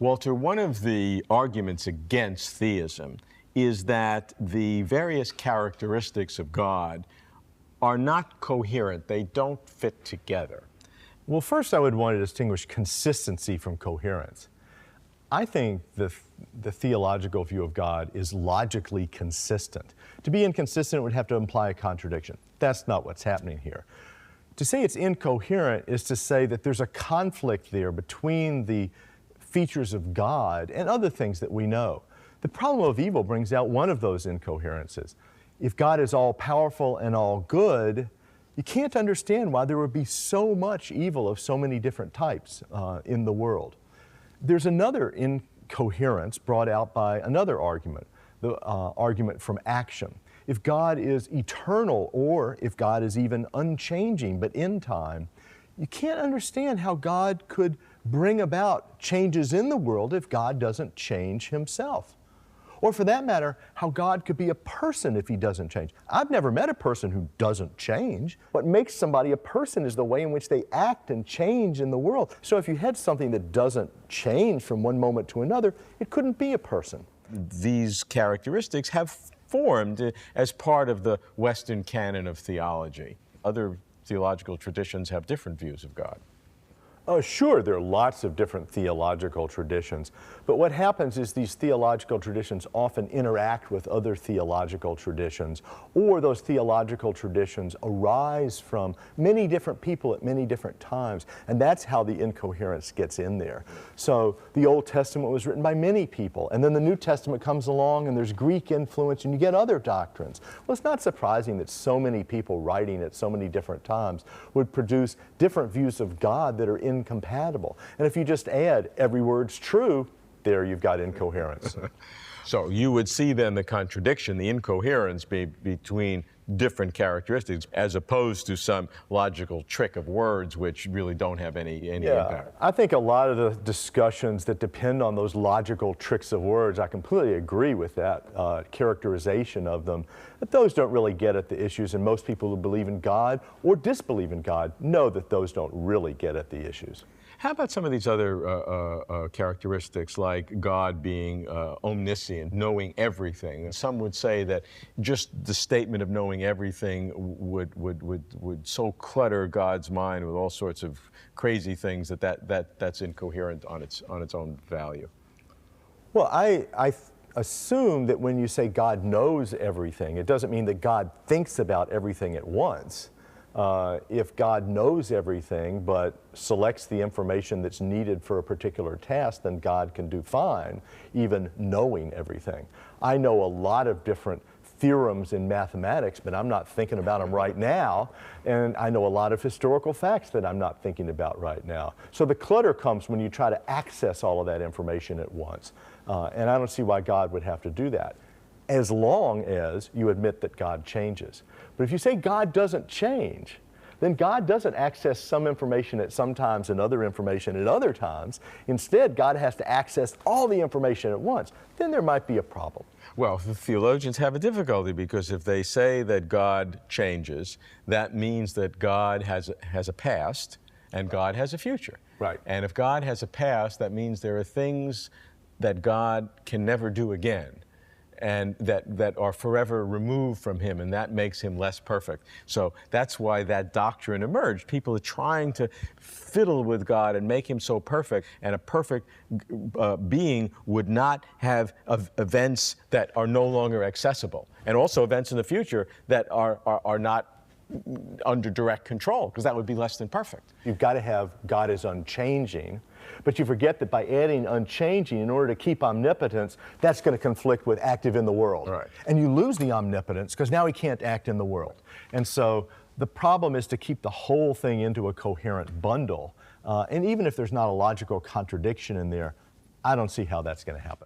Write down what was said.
Walter, one of the arguments against theism is that the various characteristics of God are not coherent. They don't fit together. Well, first I would want to distinguish consistency from coherence. I think the theological view of God is logically consistent. To be inconsistent would have to imply a contradiction. That's not what's happening here. To say it's incoherent is to say that there's a conflict there between the features of God and other things that we know. The problem of evil brings out one of those incoherences. If God is all-powerful and all-good, you can't understand why there would be so much evil of so many different types in the world. There's another incoherence brought out by another argument, the argument from action. If God is eternal, or if God is even unchanging but in time, you can't understand how God could bring about changes in the world if God doesn't change himself. Or for that matter, how God could be a person if he doesn't change. I've never met a person who doesn't change. What makes somebody a person is the way in which they act and change in the world. So if you had something that doesn't change from one moment to another, it couldn't be a person. These characteristics have formed as part of the Western canon of theology. Other theological traditions have different views of God. Sure, there are lots of different theological traditions, but what happens is these theological traditions often interact with other theological traditions, or those theological traditions arise from many different people at many different times, and that's how the incoherence gets in there. So the Old Testament was written by many people, and then the New Testament comes along and there's Greek influence and you get other doctrines. Well, it's not surprising that so many people writing at so many different times would produce different views of God that are incompatible. And if you just add every word's true, there you've got incoherence. So you would see then the contradiction, the incoherence between different characteristics as opposed to some logical trick of words which really don't have any impact. I think a lot of the discussions that depend on those logical tricks of words, I completely agree with that characterization of them, but those don't really get at the issues, and most people who believe in God or disbelieve in God know that those don't really get at the issues. How about some of these other characteristics, like God being omniscient, knowing everything? Some would say that just the statement of knowing everything would so clutter God's mind with all sorts of crazy things that's incoherent on its own value. Well, I assume that when you say God knows everything, it doesn't mean that God thinks about everything at once. If God knows everything but selects the information that's needed for a particular task, then God can do fine, even knowing everything. I know a lot of different theorems in mathematics, but I'm not thinking about them right now, and I know a lot of historical facts that I'm not thinking about right now. So the clutter comes when you try to access all of that information at once, and I don't see why God would have to do that, as long as you admit that God changes. But if you say God doesn't change, then God doesn't access some information at some times and other information at other times. Instead, God has to access all the information at once. Then there might be a problem. Well, the theologians have a difficulty, because if they say that God changes, that means that God has a past and God has a future. Right. And if God has a past, that means there are things that God can never do again, and that are forever removed from him, and that makes him less perfect. So that's why that doctrine emerged. People are trying to fiddle with God and make him so perfect, and a perfect being would not have events that are no longer accessible, and also events in the future that are not under direct control, because that would be less than perfect. You've got to have God as unchanging, but you forget that by adding unchanging in order to keep omnipotence, that's going to conflict with active in the world. Right. And you lose the omnipotence because now he can't act in the world. And so the problem is to keep the whole thing into a coherent bundle. And even if there's not a logical contradiction in there, I don't see how that's going to happen.